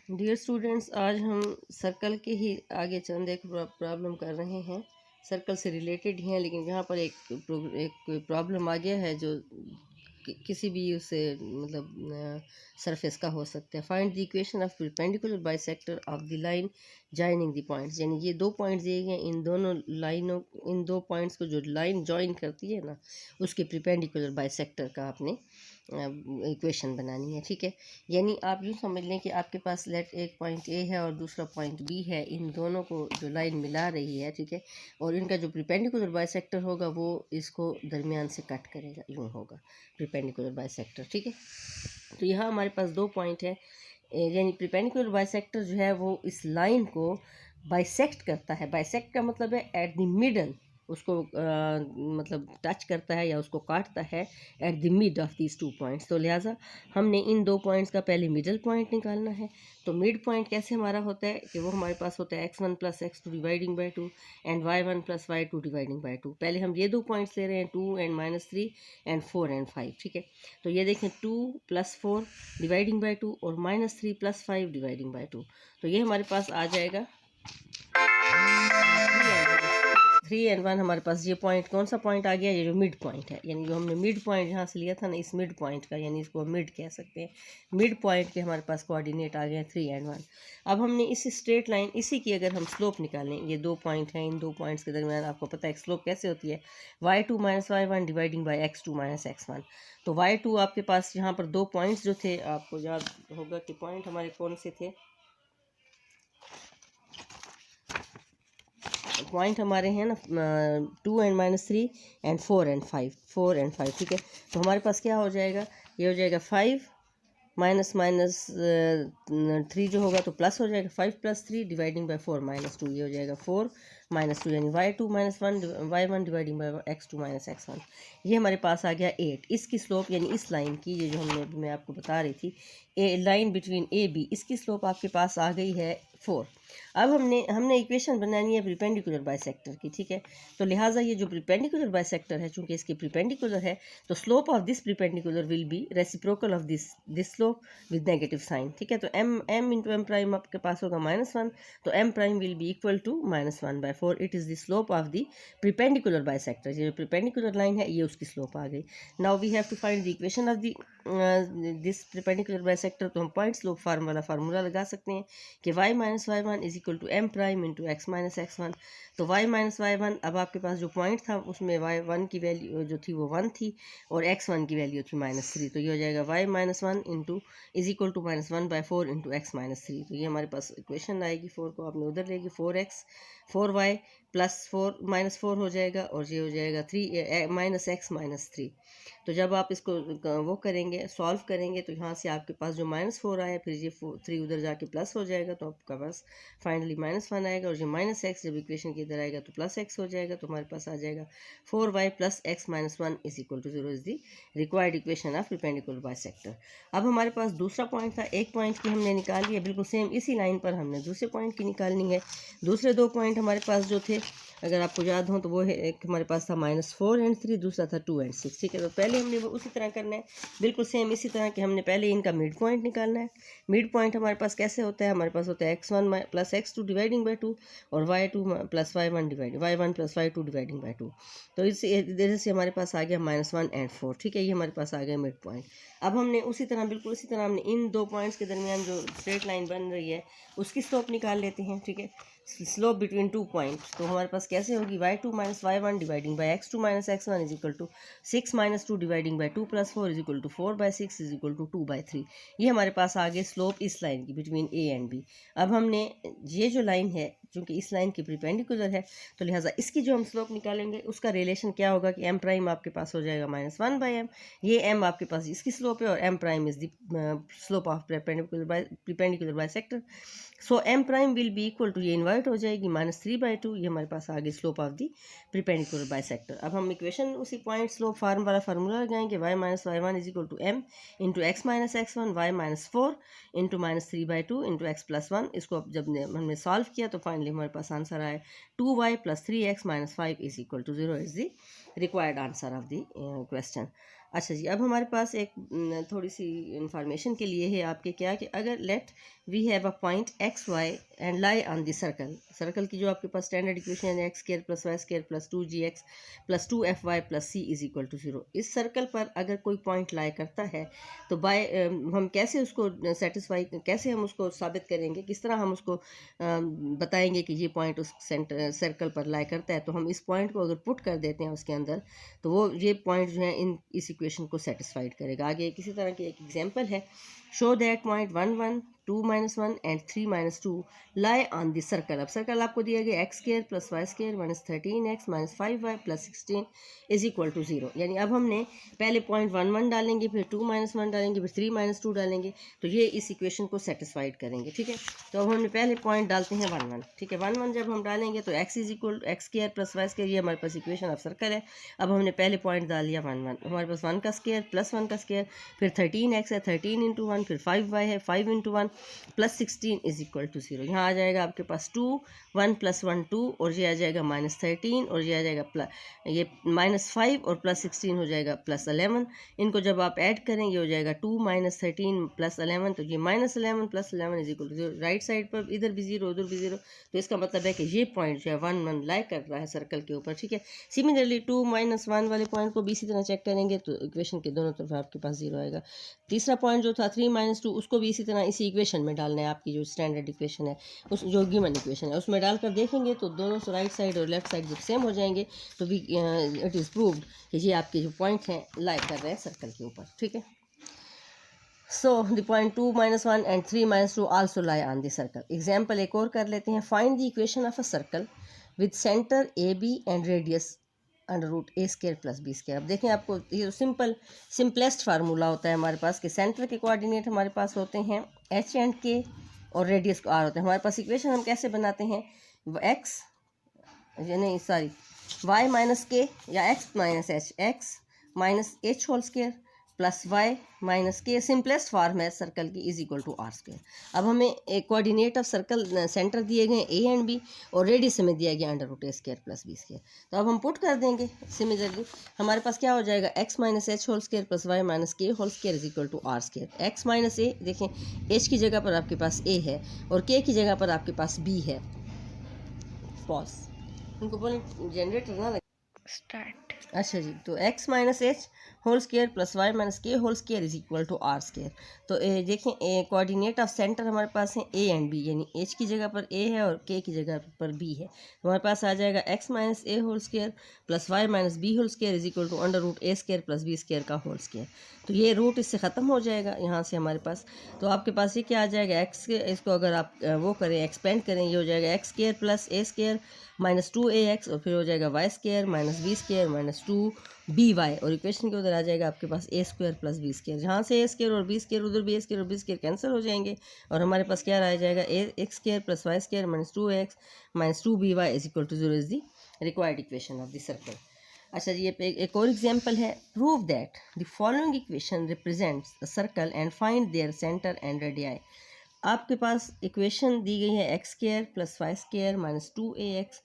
Dear students, आज हम circle के ही आगे चंद एक प्रॉब्लम कर रहे हैं। सर्कल से रिलेटेड ही हैं, लेकिन यहाँ पर एक प्रॉब्लम आ गया है जो किसी भी उससे मतलब सरफेस का हो सकता है। Find the equation of perpendicular bisector of the line joining the points. यानी ये दो पॉइंट्स दिए गए, इन दो पॉइंट्स को जो लाइन जॉइन करती है ना, उसके परपेंडिकुलर बाइसेक्टर का आपने इक्वेशन बनानी है। ठीक है, यानी आप यूँ समझ लें कि आपके पास लेट एक पॉइंट ए है और दूसरा पॉइंट बी है। इन दोनों को जो लाइन मिला रही है, ठीक है, और इनका जो परपेंडिकुलर बाइसेक्टर होगा वो इसको दरमियान से कट करेगा, यूँ होगा परपेंडिकुलर बाइसेक्टर। ठीक है, तो यहाँ हमारे पास दो पॉइंट है, यानी परपेंडिकुलर बाइसेक्टर जो है वो इस लाइन को बाइसेक्ट करता है। बाइसेक्ट का मतलब है एट द मिडल, उसको मतलब टच करता है या उसको काटता है at the mid of these two points. तो लिहाजा हमने इन दो पॉइंट्स का पहले मिडल पॉइंट निकालना है। तो मिड पॉइंट कैसे हमारा होता है कि वो हमारे पास होता है x1 + x2 dividing by 2 and y1 + y2 dividing by 2। पहले हम ये दो पॉइंट्स ले रहे हैं 2 एंड -3 एंड 4 एंड 5। ठीक है, तो ये देखें 2 + 4 डिवाइडिंग बाई 2 और -3 + 5 डिवाइडिंग बाई 2। तो ये हमारे पास आ जाएगा 3 एंड 1। हमारे पास ये पॉइंट कौन सा पॉइंट आ गया, ये जो मिड पॉइंट है, यानी जो हमने मिड पॉइंट यहाँ से लिया था ना, इस मिड पॉइंट का, यानी इसको मिड कह सकते हैं। मिड पॉइंट के हमारे पास कोऑर्डिनेट आ गए 3 एंड 1। अब हमने इस स्ट्रेट लाइन, इसी की अगर हम स्लोप निकालें, ये दो पॉइंट हैं, इन दो पॉइंट्स के दरमियान आपको पता है स्लोप कैसे होती है, y2 - y1 dividing by x2 - x1। तो y2 आपके पास यहाँ पर दो पॉइंट्स जो थे, आपको याद होगा कि पॉइंट हमारे कौन से थे। पॉइंट हमारे हैं ना 2 एंड -3 एंड 4 एंड 5, 4 एंड 5। ठीक है, तो हमारे पास क्या हो जाएगा, ये हो जाएगा 5 माइनस 3 जो होगा तो प्लस हो जाएगा, 5 + 3 डिवाइडिंग बाई 4 - 2, ये हो जाएगा 4 - 2, यानी y2 - 1 y1 dividing by x2 - x1। ये हमारे पास आ गया 8। इसकी स्लोप यानी इस लाइन की, ये जो मैं आपको बता रही थी, लाइन बिटवीन ए बी, इसकी स्लोप आपके पास आ गई है 4। अब हमने इक्वेशन बनानी है परपेंडिकुलर बाइसेक्टर की। ठीक है, तो लिहाजा ये जो परपेंडिकुलर बाइसेक्टर है, चूंकि इसके परपेंडिकुलर है, तो slope of this perpendicular will be reciprocal of this slope with negative sign. ठीक है, तो m इंटू एम प्राइम आपके पास होगा -1, तो m prime will be equal to -1/4। It is the slope of the perpendicular bisector. ये जो perpendicular line है, ये उसकी स्लोप आ गई। Now we have to find the equation of the this perpendicular bisector. तो हम पॉइंट स्लोप फार्मूला लगा सकते हैं कि y - y1 is equal to m prime into x - x1। तो y - y1, अब आपके पास जो पॉइंट था उसमें y1 की वैल्यू जो थी वो 1 थी और x1 की वैल्यू थी -3। तो ये हो जाएगा y - 1 into is equal to -1/4 into x - 3। तो ये हमारे पास इक्वेशन आएगी। 4 को आपने उधर लेगी, 4x 4y +4 -4 हो जाएगा, और ये हो जाएगा 3 -x - 3। तो जब आप इसको वो करेंगे, सॉल्व करेंगे, तो यहाँ से आपके पास जो -4 आया, फिर ये 3 उधर जाके प्लस हो जाएगा, तो आपका पास फाइनली -1 आएगा, और ये -x जब इक्वेशन के इधर आएगा तो +x हो जाएगा। तो हमारे पास आ जाएगा 4y + x - 1 is equal to 0 is the required equation of perpendicular bisector. अब हमारे पास दूसरा पॉइंट था, एक पॉइंट की हमने निकाल लिया, बिल्कुल सेम इसी लाइन पर हमने दूसरे पॉइंट की निकालनी है। दूसरे दो पॉइंट हमारे पास जो थे, अगर आपको याद हो, तो वो है, एक हमारे पास था -4 एंड 3, दूसरा था 2 एंड 6। ठीक है, तो पहले हमने वो उसी तरह करना है, बिल्कुल सेम इसी तरह कि हमने पहले इनका मिड पॉइंट निकालना है। मिड पॉइंट हमारे पास कैसे होता है, हमारे पास होता है x1 + x2 डिवाइडिंग बाई 2 और y2 + y1 डिवाइडिंग बाई 2। तो इस इधर से हमारे पास आ गया -1 एंड 4। ठीक है, ये हमारे पास आ गया मिड पॉइंट। अब हमने उसी तरह, बिल्कुल इसी तरह, हमने इन दो पॉइंट्स के दरमियान जो स्ट्रेट लाइन बन रही है उसकी स्लोप निकाल लेते हैं। ठीक है, स्लोप बिटवीन टू पॉइंट, तो हमारे पास कैसे होगी, y2 - y1 dividing by x2 - x1 is equal to 6 - 2 dividing by 2 + 4 is equal to 4/6 is equal to 2/3। ये हमारे पास आ गए स्लोप इस लाइन की बिटवीन a एंड b। अब हमने ये जो लाइन है, चूँकि इस लाइन की परपेंडिकुलर है, तो लिहाजा इसकी जो हम स्लोप निकालेंगे उसका रिलेशन क्या होगा कि m प्राइम आपके पास हो जाएगा -1/m। ये m आपके पास इसकी स्लोप है और m prime is the slope of perpendicular bisector. So m prime will be equal to, ये इन्वर्ट हो जाएगी, -3/2। ये हमारे पास आ गई slope of the perpendicular bisector. अब हम इक्वेशन उसी पॉइंट स्लोप फार्मूला लगाएंगे, y - y1 is equal to m into x - x1 y - 4 into -3/2 into x + 1। इसको अब जब हमने सॉल्व किया तो फाइनली हमारे पास आंसर आया 2y + 3x - 5 is equal to 0 is the required answer of the question. अच्छा जी, अब हमारे पास एक थोड़ी सी इंफॉर्मेशन के लिए है आपके क्या कि अगर let we have a point X Y and lie on the circle, circle की जो आपके पास स्टैंडर्ड इक्वेशन है X square plus Y square plus 2gx plus 2fy plus c is equal to 0, इस सर्कल पर अगर कोई पॉइंट लाई करता है तो बाय हम कैसे उसको सेटिस्फाई, कैसे हम उसको साबित करेंगे, किस तरह हम उसको बताएंगे कि ये पॉइंट उस सेंटर सर्कल पर लाई करता है। तो हम इस पॉइंट को अगर पुट कर देते हैं उसके अंदर तो वो ये पॉइंट जो है इस इक्वेशन को सेटिस्फाइड करेगा। आगे किसी तरह की एक एग्जांपल है, show that point 1 1 2 -1 and 3 -2 lie on the circle. अब सर्कल आपको दिया गया X square plus Y square minus 13x minus 5y plus 16 is equal to 0। यानी अब हमने पहले पॉइंट 1 1 डालेंगे, फिर 2 -1 डालेंगे, फिर 3 -2 डालेंगे, तो ये इस इक्वेशन को सेटिस्फाइड करेंगे। ठीक है, तो अब हमने पहले पॉइंट डालते हैं 1 1। ठीक है, 1 1 जब हम डालेंगे तो x is equal X square plus Y square, ये हमारे पास इक्वेशन ऑफ सर्कल है। अब हमने पहले पॉइंट डाल लिया 1 1, हमारे पास 1 का स्क्वायर प्लस 1 का स्क्वायर, फिर 13x है 13 इंटू 1, फिर 5y है 5 into 1 plus 16 is equal to 0। यहाँ आ जाएगा आपके पास 2 1 प्लस 1 2 और ये आ जाएगा -13 और ये आ जाएगा ये -5 और प्लस 16 हो जाएगा प्लस 11। इनको जब आप ऐड करें ये हो जाएगा 2 -13 प्लस 11, तो ये -11 plus 11 is equal to 0। Right side पर इधर भी 0 उधर भी 0, तो इसका मतलब है कि ये पॉइंट जो है 1 1 लाई कर रहा है सर्कल के ऊपर। ठीक है, सिमिलरली 2 -1 वाले पॉइंट को भी इसी तरह चेक करेंगे तो इक्वेशन के दोनों तरफ आपके पास 0 आएगा। तीसरा पॉइंट जो था 3 -2, उसको भी इसी तरह इसी इक्वेशन में डालना है, आपकी जो स्टैंडर्ड इक्वेशन है उस जो गिवन इक्वेशन है उसमें डालकर देखेंगे तो दोनों राइट साइड और लेफ्ट साइड जब सेम हो जाएंगे तो भी इट इज़ प्रूव्ड कि ये आपके जो पॉइंट हैं लाई कर रहे हैं सर्कल के ऊपर। ठीक है, so the point 2 -1 and 3 -2 also lie on the circle. Example एक और कर लेते हैं, find the equation of a circle with centre A B and radius under root A square plus B square. अब देखें, आपको ये सिंपलेस्ट फार्मूला होता है हमारे पास कि सेंटर के कोऑर्डिनेट हमारे पास होते हैं एच एंड के और रेडियस आर होते हैं। हमारे पास इक्वेशन हम कैसे बनाते हैं, एक्स नहीं सॉरी वाई माइनस के या X minus H, X minus H whole square plus Y minus K, simplest form है सर्कल की, is equal to are square. अब हमें एक कोऑर्डिनेट ऑफ सर्कल सेंटर दिए गए ए एंड बी और radius हमें दिया गया under root A square plus B square. तो अब हम पुट कर देंगे सिमिलरली, हमारे पास क्या हो जाएगा x minus H whole square plus Y minus k whole square is equal to are square. X minus a, देखें एच की जगह पर आपके पास ए है और के की जगह पर आपके पास बी है। पॉज, उनको बोलें जनरेटर ना लगे, स्टार्ट। अच्छा जी, तो x minus H whole square plus Y minus k whole square is equal to r square. तो देखें कोऑर्डिनेट ऑफ सेंटर हमारे पास है ए एंड बी, यानी h की जगह पर a है और k की जगह पर b है। तो हमारे पास आ जाएगा x minus A whole square plus Y minus B whole square is equal to under root A square plus B square का होल स्केयर। तो ये रूट इससे ख़त्म हो जाएगा यहाँ से हमारे पास। तो आपके पास ये क्या आ जाएगा, एक्स के इसको अगर आप वो करें एक्सपेंड करें, ये हो जाएगा x square plus a square minus 2ax और फिर हो जाएगा y square minus b square minus 2by और इक्वेशन के उधर आ जाएगा आपके पास a square plus B square. जहाँ से ए स्केयर और बी स्केयर उधर भी ए स्केयर और बी स्केयर कैंसिल हो जाएंगे और हमारे पास क्या रह जाएगा a x square plus Y square minus 2x minus 2by is equal to 0 is the required equation of the circle. अच्छा जी, ये एक और एग्जांपल है, prove that the following equation represents a circle and find their centre and radii. आपके पास equation दी गई है X square plus Y square minus 2ax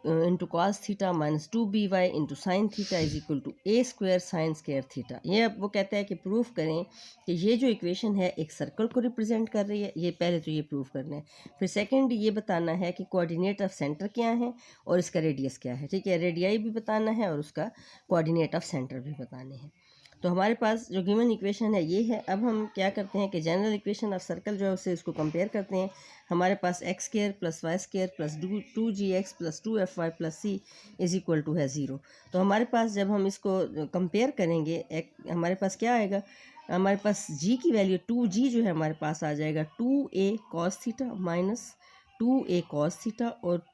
into cos theta minus 2by into sine theta is equal to A square sine square theta. ये अब वो कहता है कि प्रूफ करें कि ये जो इक्वेशन है एक सर्कल को रिप्रेजेंट कर रही है। ये पहले तो ये प्रूफ करना है, फिर सेकंड ये बताना है कि कोऑर्डिनेट ऑफ सेंटर क्या है और इसका रेडियस क्या है। ठीक है, रेडियाई भी बताना है और उसका कोऑर्डिनेट ऑफ सेंटर भी बताने हैं। तो हमारे पास जो गिवन इक्वेशन है ये है। अब हम क्या करते हैं कि जनरल इक्वेशन ऑफ सर्कल जो है उससे इसको कंपेयर करते हैं। हमारे पास x square plus Y square plus 2gx plus 2fy plus c is equal to है 0। तो हमारे पास जब हम इसको कंपेयर करेंगे हमारे पास क्या आएगा, हमारे पास g की वैल्यू 2g जो है हमारे पास आ जाएगा 2a cos theta minus 2a cos theta और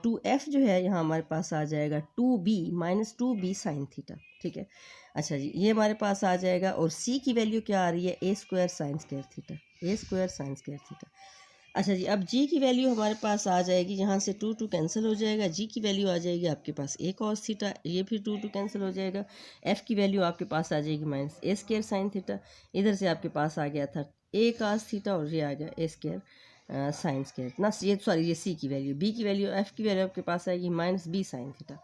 2f जो है यहाँ हमारे पास आ जाएगा 2b minus 2b sign theta. ठीक है, अच्छा जी, ये हमारे पास आ जाएगा और c की वैल्यू क्या आ रही है ए स्क्वायर साइन स्क्वायर थीटा, ए स्क्वायर साइन स्क्वायर थीटा। अच्छा जी, अब g की वैल्यू हमारे पास आ जाएगी, यहाँ से 2 कैंसिल हो जाएगा, g की वैल्यू आ जाएगी आपके पास ए कॉस थीटा, ये फिर 2 कैंसिल हो जाएगा, f की वैल्यू आपके पास आ जाएगी minus A square sine theta, इधर से आपके पास आ गया था ए कॉस थीटा और ये आ गया ए स्क्वायर साइन स्क्वायर ना, ये सॉरी ये सी की वैल्यू, बी की वैल्यू, एफ की वैल्यू आपके पास आएगी माइनस बी साइन थीटा,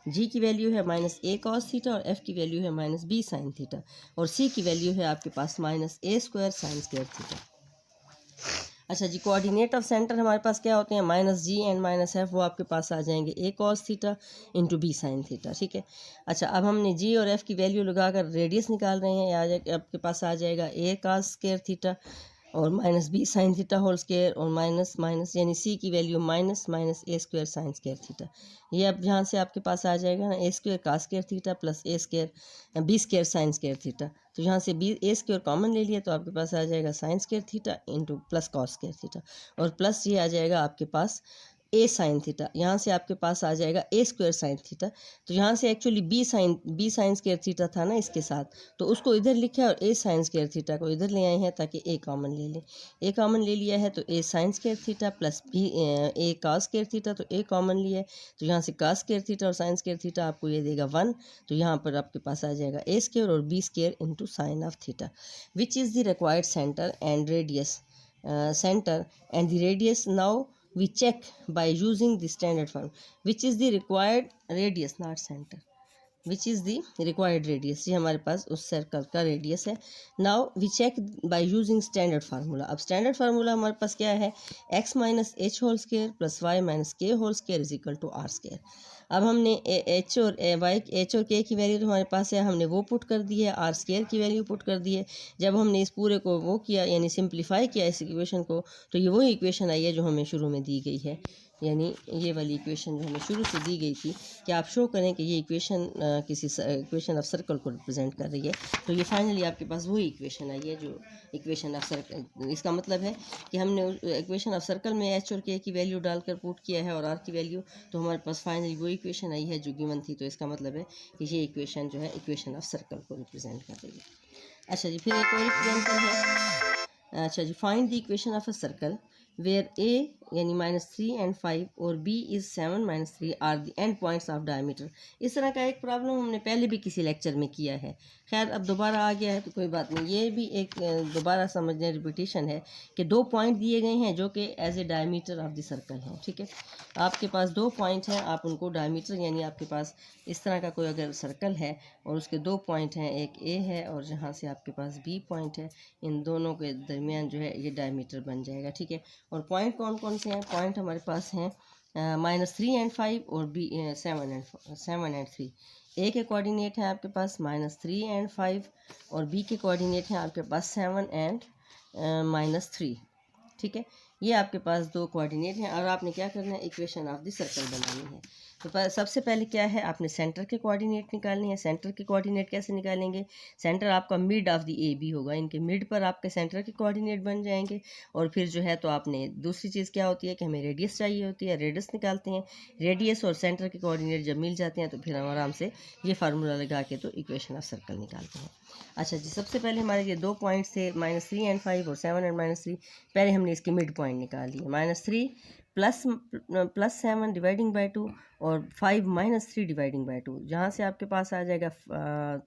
जी की वैल्यू है माइनस ए कॉस थीटा और एफ की वैल्यू है माइनस बी साइन थीटा, और सी की वैल्यू है आपके पास minus A square sine square theta. अच्छा जी, कोऑर्डिनेट ऑफ सेंटर हमारे पास क्या होते हैं, minus g and minus f, वो आपके पास आ जाएंगे a cos theta into b sine theta, ठीक है। अच्छा, अब हमने जी और एफ की वैल्यू लगाकर रेडियस निकाल रहे हैं, आपके पास आ जाएगा ए कॉस स्क्वायर थीटा और minus B sine theta whole square और माइनस माइनस यानी सी की value minus minus A square sine square theta. ये अब यहाँ से आपके पास आ जाएगा ना, A square cos square theta plus A square B square sine square theta. तो यहाँ से बी ए स्क्वायर कॉमन ले लिया तो आपके पास आ जाएगा sign square theta into plus cos square theta, और प्लस ये आ जाएगा आपके पास ए साइन थीटा, यहाँ से आपके पास आ जाएगा ए स्क्वायर साइन थीटा। तो यहाँ से actually B sine square theta था ना इसके साथ, तो उसको इधर लिखा है और ए साइन स्क्वायर थीटा को इधर ले आए हैं ताकि ए कॉमन ले लें। ए कॉमन ले लिया है तो a sine square theta plus b a cos square theta, तो ए कॉमन लिया है तो यहाँ से कॉस स्क्वायर थीटा और साइन स्क्वायर थीटा आपको ये देगा 1, तो यहाँ पर आपके पास आ जाएगा ए स्क्वायर और B square into sine of theta, which is the required centre and radius now we check by using the standard form, which is the required radius, not center, which is the required radius, ये हमारे पास उस circle का radius है। Now we check by using standard formula. अब standard formula हमारे पास क्या है, x minus H whole square plus Y minus k whole square is equal to are square. अब हमने एच और वाई एच और के की वैल्यू तो हमारे पास है, हमने वो पुट कर दी है, आर स्क्वायर की वैल्यू पुट कर दी है। जब हमने इस पूरे को वो किया यानी सिंप्लीफाई किया इस इक्वेशन को, तो ये वही इक्वेशन आई है जो हमें शुरू में दी गई है, यानी ये वाली इक्वेशन जो हमें शुरू से दी गई थी कि आप शो करें कि ये इक्वेशन किसी इक्वेशन ऑफ सर्कल को रिप्रेजेंट कर रही है। तो ये फाइनली आपके पास वही इक्वेशन आई है जो इक्वेशन ऑफ सर्कल, इसका मतलब है कि हमने इक्वेशन ऑफ सर्कल में एच और के की वैल्यू डालकर पुट किया है और आर की वैल्यू, तो हमारे पास फाइनली वो इक्वेशन आई है जो गिवन थी। तो इसका मतलब है कि ये इक्वेशन जो है इक्वेशन ऑफ सर्कल को रिप्रेजेंट कर रही है। अच्छा जी, फिर एक और एग्जाम्पल है। अच्छा जी, find the equation of a circle where a यानी -3 and 5 और b is 7 - 3 are the end points of diameter. इस तरह का एक प्रॉब्लम हमने पहले भी किसी लेक्चर में किया है, खैर अब दोबारा आ गया है तो कोई बात नहीं। ये भी एक दोबारा समझने रिपीटिशन है कि 2 पॉइंट दिए गए हैं जो कि as a diameter of the circle हैं, ठीक है। आपके पास 2 पॉइंट हैं, आप उनको डायमीटर यानी आपके पास इस तरह का कोई अगर सर्कल है और उसके 2 पॉइंट हैं, एक ए है और जहाँ से आपके पास बी पॉइंट है, इन दोनों के दरमियान जो है ये डायमीटर बन जाएगा, ठीक है। और पॉइंट कौन कौन से हैं, पॉइंट हमारे पास हैं -3 and 5 और बी 7 and 3। ए के कोऑर्डिनेट है आपके पास -3 and 5 और बी के कोऑर्डिनेट हैं आपके पास 7 and -3, ठीक है। ये आपके पास 2 कोऑर्डिनेट हैं और आपने क्या करना है, इक्वेशन ऑफ द सर्कल बनानी है। तो सबसे पहले क्या है, आपने सेंटर के कोऑर्डिनेट निकालने हैं। सेंटर के कोऑर्डिनेट कैसे निकालेंगे, सेंटर आपका mid of the A B होगा, इनके मिड पर आपके सेंटर के कोऑर्डिनेट बन जाएंगे। और फिर जो है तो आपने दूसरी चीज़ क्या होती है कि हमें रेडियस चाहिए होती है, रेडियस निकालते हैं। रेडियस और सेंटर के कोऑर्डिनेट जब मिल जाते हैं तो फिर हम आराम से ये फार्मूला लगा के तो इक्वेशन ऑफ सर्कल निकालते हैं। अच्छा जी, सबसे पहले हमारे ये 2 पॉइंट्स थे -3 and 5 और 7 and -3। पहले हमने इसके मिड पॉइंट निकाल लिए, -3 प्लस 7 डिवाइडिंग बाई 2 और 5 -3 डिवाइडिंग बाई 2। जहाँ से आपके पास आ जाएगा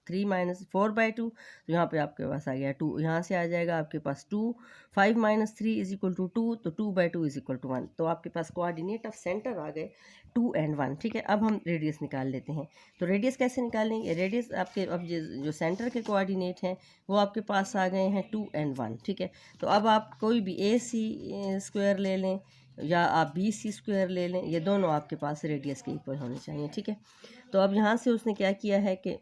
3 - 4/2, तो यहाँ पे आपके पास आ गया 2। यहाँ से आ जाएगा आपके पास 2, 5 - 3 इज इक्वल टू 2, तो 2/2 इज इक्वल टू 1। तो आपके पास कोऑर्डिनेट ऑफ सेंटर आ गए 2 and 1, ठीक है। अब हम रेडियस निकाल लेते हैं। तो रेडियस कैसे निकालेंगे, रेडियस आपके अब जो सेंटर के कोऑर्डिनेट हैं वो आपके पास आ गए हैं 2 and 1, ठीक है। तो अब आप कोई भी ए सी स्क्वायर ले लें या आप बी सी स्क्वायर ले लें, ये दोनों आपके पास रेडियस के इक्वल होने चाहिए, ठीक है। तो अब यहाँ से उसने क्या किया है कि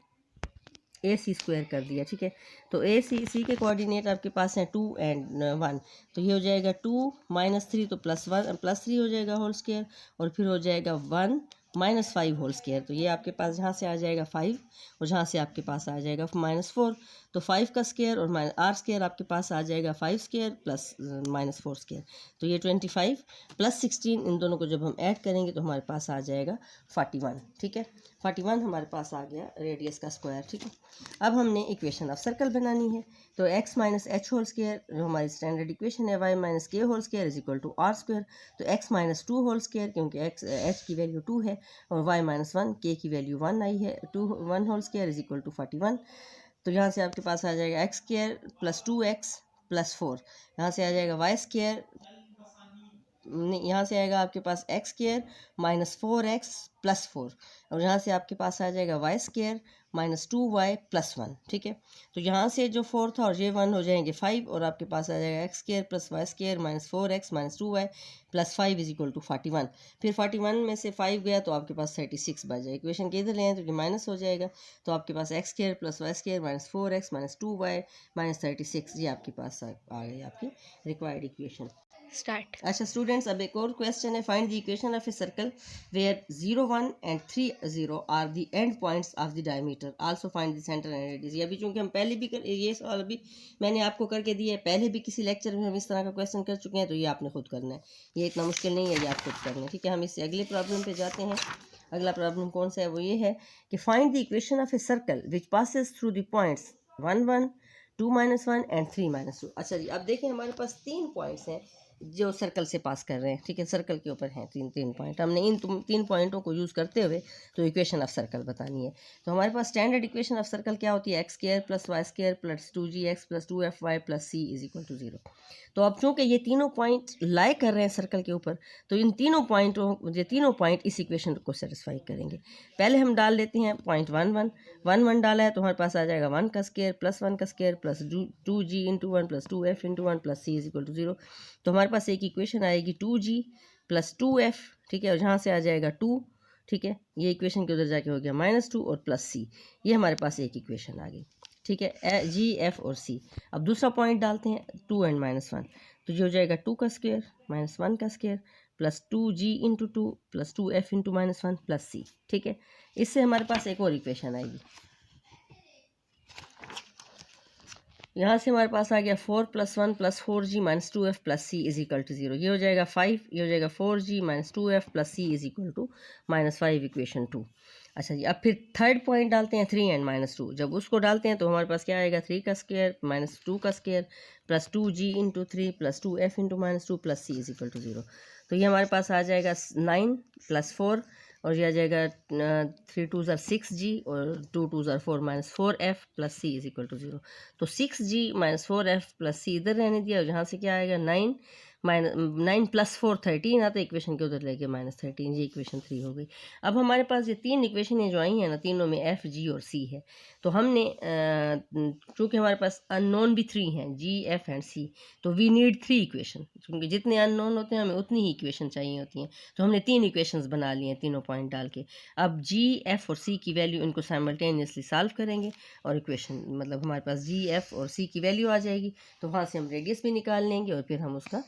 ए सी स्क्वायर कर दिया, ठीक है। तो ए सी के कोऑर्डिनेट आपके पास हैं 2 and 1, तो ये हो जाएगा 2 - 3 तो +3 हो जाएगा होल स्क्वायर, और फिर हो जाएगा 1 - 5 होल स्क्वायर। तो ये आपके पास जहाँ से आ जाएगा 5 और जहाँ से आपके पास आ जाएगा -4, तो 5 का स्क्वायर और आर स्क्वायर आपके पास आ जाएगा 5 स्क्वायर प्लस -4 स्क्वायर, तो ये 25 प्लस 16, इन दोनों को जब हम ऐड करेंगे तो हमारे पास आ जाएगा 41, ठीक है। 41 हमारे पास आ गया रेडियस का स्क्वायर, ठीक है। अब हमने इक्वेशन ऑफ सर्कल बनानी है। तो x - h होल स्क्वायर जो हमारी स्टैंडर्ड इक्वेशन है, y - k whole square is equal to are square. तो x - 2 होल स्क्वायर, क्योंकि h की वैल्यू 2 है और y - 1 k की वैल्यू 1 आई है, 1 whole square is equal to 41। तो यहाँ से आपके पास आ जाएगा x square plus 2x plus 4, यहाँ से आ जाएगा y स्क्वायर यहाँ से आएगा आपके पास x square minus 4x plus 4, और यहाँ से आपके पास आ जाएगा Y square minus 2y plus 1। ठीक है, तो यहाँ से जो 4 था और ये 1 हो जाएंगे 5, और आपके पास आ जाएगा X square plus Y square minus 4x minus 2y plus 5 is equal to 41। फिर 41 में से 5 गया तो आपके पास 36 बच जाएगा। इक्वेशन के इधर ले आए तो ये माइनस हो जाएगा, तो आपके पास x square plus Y square minus 4x minus 2y minus 36, ये आपके पास आ गई आपकी रिक्वायर्ड इक्वेशन। स्टार्ट। अच्छा स्टूडेंट्स, अब एक और क्वेश्चन है, find the equation of a circle where 0 1 and 3 0 are the end points of the diameter, also find the center and radius. ये अभी चूंकि हम पहले भी ये सवाल अभी मैंने आपको करके दिया है, पहले भी किसी लेक्चर में हम इस तरह का क्वेश्चन कर चुके हैं, तो ये आपने खुद करना है, ये इतना मुश्किल नहीं है, ये आप खुद करना है। ठीक है, हम इससे अगले प्रॉब्लम पे जाते हैं। अगला प्रॉब्लम कौन सा है, वो ये है कि find the equation of a circle which passes through the points 1 1 2 -1 and 3 -2। अच्छा जी, अब देखें हमारे पास 3 पॉइंट्स हैं जो सर्कल से पास कर रहे हैं। ठीक है, सर्कल के ऊपर हैं तीन पॉइंट, हमने इन 3 पॉइंटों को यूज़ करते हुए तो इक्वेशन ऑफ सर्कल बतानी है। तो हमारे पास स्टैंडर्ड इक्वेशन ऑफ सर्कल क्या होती है, X square plus Y square plus 2gx plus 2fy plus c is equal to 0। तो अब चूँकि ये तीनों पॉइंट लाई कर रहे हैं सर्कल के ऊपर, तो इन तीनों पॉइंट इस इक्वेशन को सेटिस्फाई करेंगे। पहले हम डाल लेते हैं पॉइंट 1 1 1 1 डाला है तो हमारे पास आ जाएगा 1 का स्क्वायर प्लस 1 का square plus 2g into 1 plus 2f into 1 plus c is equal to 0। तो हमारे पास एक इक्वेशन आएगी 2g प्लस 2f। ठीक है, और जहाँ से आ जाएगा 2। ठीक है, ये इक्वेशन के उधर जाके हो गया -2 और प्लस c, ये हमारे पास एक इक्वेशन आ गई। ठीक है, g f और c। अब दूसरा पॉइंट डालते हैं 2 एंड -1, तो ये हो जाएगा 2 का स्क्वायर माइनस 1 का square plus 2g into 2 plus 2f into -1 plus c। ठीक है, इससे हमारे पास एक और इक्वेशन आएगी, यहाँ से हमारे पास आ गया 4 + 1 + 4g minus 2f plus C is equal to 0। ये हो जाएगा 5, ये हो जाएगा 4g minus 2f plus C is equal to -5 equation 2। अच्छा जी, अब फिर थर्ड पॉइंट डालते हैं 3 एंड -2। जब उसको डालते हैं तो हमारे पास क्या आएगा, 3 का स्क्वायर माइनस 2 का square plus 2g into 3 plus 2f into -2 plus C is equal to 0। तो ये हमारे पास आ जाएगा 9 + 4, और ये आ जाएगा 3 2 ज़ार 6g और 2 2 ज़ार 4 minus 4f plus C is equal to 0। तो 6g माइनस 4f प्लस सी इधर रहने दिया, और जहाँ से क्या आएगा 9 + 4 13 आता है, इक्वेशन के उधर लेके -13, ये इक्वेशन 3 हो गई। अब हमारे पास ये 3 इक्वेशन जो आई हैं ना, तीनों में f g और c है, तो हमने चूँकि हमारे पास अननोन भी 3 हैं, g f एंड c, तो वी नीड 3 इक्वेशन, क्योंकि जितने अननोन होते हैं हमें उतनी ही इक्वेशन चाहिए होती हैं। तो हमने 3 इक्वेशंस बना लिए हैं तीनों पॉइंट डाल के। अब g f और c की वैल्यू इनको साइमल्टेनियसली सॉल्व करेंगे, और इक्वेशन मतलब हमारे पास g f और c की वैल्यू आ जाएगी, तो वहाँ से हम रेडियस भी निकाल लेंगे, और फिर हम उसका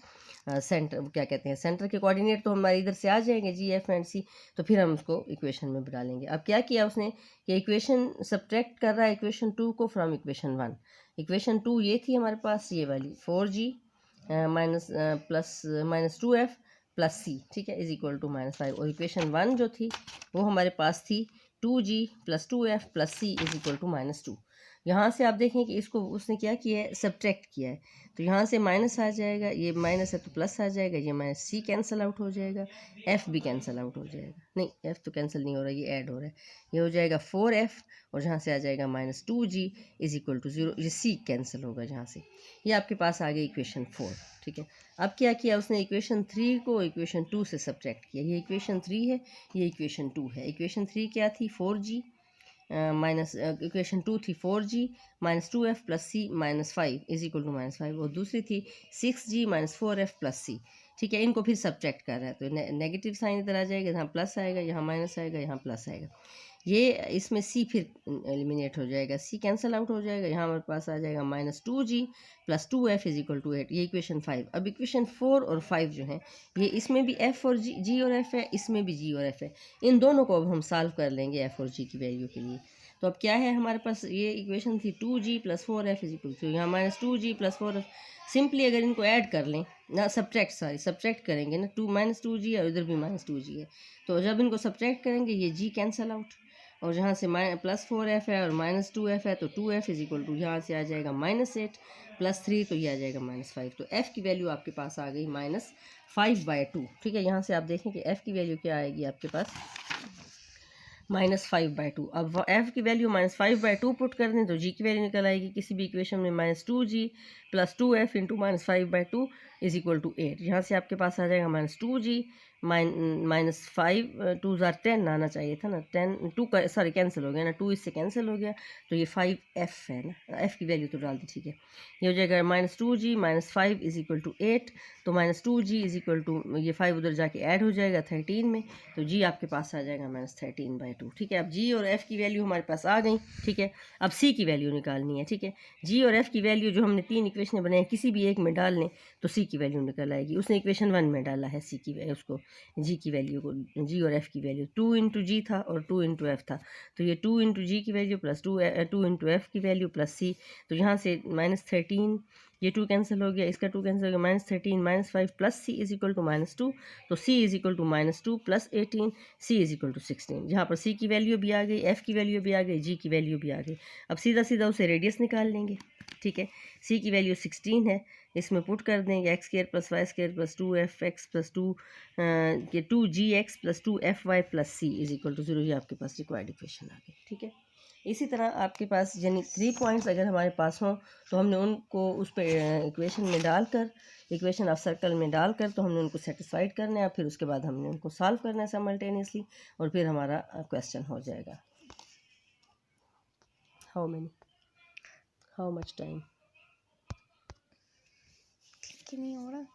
सेंटर क्या कहते हैं, सेंटर के कोऑर्डिनेट तो हमारे इधर से आ जाएंगे जी एफ एंड सी, तो फिर हम उसको इक्वेशन में डालेंगे। अब क्या किया उसने कि इक्वेशन सब्ट्रैक्ट कर रहा है इक्वेशन 2 को फ्रॉम इक्वेशन 1। इक्वेशन 2 ये थी हमारे पास, ये वाली 4g माइनस 2f प्लस सी, ठीक है, इज इक्वल टू -5। और इक्वेशन 1 जो थी वो हमारे पास थी 2g plus 2f plus C is equal to -2। यहाँ से आप देखें कि इसको उसने क्या किया है, सब्ट्रैक्ट किया है, तो यहाँ से माइनस आ जाएगा, ये माइनस है तो प्लस आ जाएगा, ये माइनस सी कैंसिल आउट हो जाएगा, एफ भी कैंसिल आउट हो जाएगा, नहीं एफ तो कैंसिल नहीं हो रहा, ये ऐड हो रहा है, ये हो जाएगा 4f, और जहाँ से आ जाएगा -2g इज इक्वल टू 0, ये सी कैंसिल होगा जहाँ से, ये आपके पास आ गई इक्वेशन 4। ठीक है, अब क्या किया उसने, इक्वेशन 3 को इक्वेशन 2 से सब्ट्रैक्ट किया, ये इक्वेशन 3 है, ये इक्वेशन 2 है। इक्वेशन 3 क्या थी, 4g माइनस इक्वेशन 2 थी 4g minus 2f plus C minus 5 is equal to -5, और दूसरी थी 6g माइनस 4f प्लस सी। ठीक है, इनको फिर सब्ट्रैक्ट कर रहा है, तो नेगेटिव साइन इधर आ जाएगा, यहाँ प्लस आएगा, यहाँ माइनस आएगा, यहाँ प्लस आएगा, ये इसमें सी फिर एलिमिनेट हो जाएगा, सी कैंसिल आउट हो जाएगा, यहाँ हमारे पास आ जाएगा -2g plus 2f is equal to 8, ये इक्वेशन 5। अब इक्वेशन 4 और 5 जो हैं, ये इसमें भी f और g और f है, इसमें भी g और f है, इन दोनों को अब हम सॉल्व कर लेंगे f और g की वैल्यू के लिए। तो अब क्या है हमारे पास, ये इक्वेशन थी 2g plus 4f is equal to, यहाँ -2g प्लस 4f, सिंपली अगर इनको ऐड कर लें ना, सब्ट्रैक्ट करेंगे ना, 2g और इधर भी -2g है, तो जब इनको सब्ट्रैक्ट करेंगे ये g कैंसिल आउट, और जहाँ से +4f है और -2f है, तो 2f इज इक्वल टू, यहाँ से आ जाएगा -8 प्लस 3, तो ये आ जाएगा -5। तो f की वैल्यू आपके पास आ गई -5/2। ठीक है, यहाँ से आप देखें कि f की वैल्यू क्या आएगी आपके पास, -5/2। अब f की वैल्यू -5/2 पुट कर दें तो g की वैल्यू निकल आएगी किसी भी इक्वेशन में -2g + 2f into -5/2 is equal to 8। यहाँ से आपके पास आ जाएगा -2g -5 2 ज़ार 10 आना चाहिए था ना, 10 2 का सॉरी कैंसिल हो गया ना, 2 इससे कैंसिल हो गया तो ये 5f है ना, f की वैल्यू तो डाल दी, ठीक है। ये हो जाएगा -2g -5 इज इक्वल टू 8, तो -2g इज इक्वल टू ये 5 उधर जाके ऐड हो जाएगा 13 में, तो g आपके पास आ जाएगा -13/2, ठीक है। अब g और f की वैल्यू हमारे पास आ गई, ठीक है। अब c की वैल्यू निकालनी है, ठीक है। g और f की वैल्यू जो हमने 3 इक्वेशन बनाई किसी भी एक में डाल लें तो c की वैल्यू निकल आएगी। उसने इक्वेशन 1 में डाला है c की उसको g की वैल्यू को, g और f की वैल्यू 2 इंटू जी था और 2 इंटू एफ था, तो ये 2 इंटू जी की वैल्यू प्लस 2 इंटू एफ की वैल्यू प्लस c, तो यहाँ से -13 ये 2 कैंसिल हो गया, इसका 2 कैंसिल हो गया, -13 -5 plus c is equal to -2, तो c is equal to -2 plus 18, c is equal to 16। जहाँ पर c की वैल्यू भी आ गई, f की वैल्यू भी आ गई, g की वैल्यू भी आ गई। अब सीधा सीधा उसे रेडियस निकाल लेंगे, ठीक है। c की वैल्यू 16 है, इसमें पुट कर देंगे x² + y² + 2fx + 2 के 2gx + 2fy + c is equal to 0। ये आपके पास रिक्वायर्ड इक्वेशन आ गई, ठीक है। इसी तरह आपके पास यानी 3 पॉइंट्स अगर हमारे पास हों तो हमने उनको उस पर इक्वेशन में डालकर, इक्वेशन ऑफ सर्कल में डालकर तो हमने उनको सेटिस्फाइड करना है, फिर उसके बाद हमने उनको सॉल्व करना है साइमल्टेनियसली, और फिर हमारा क्वेश्चन हो जाएगा। How much time? नहीं हो रहा।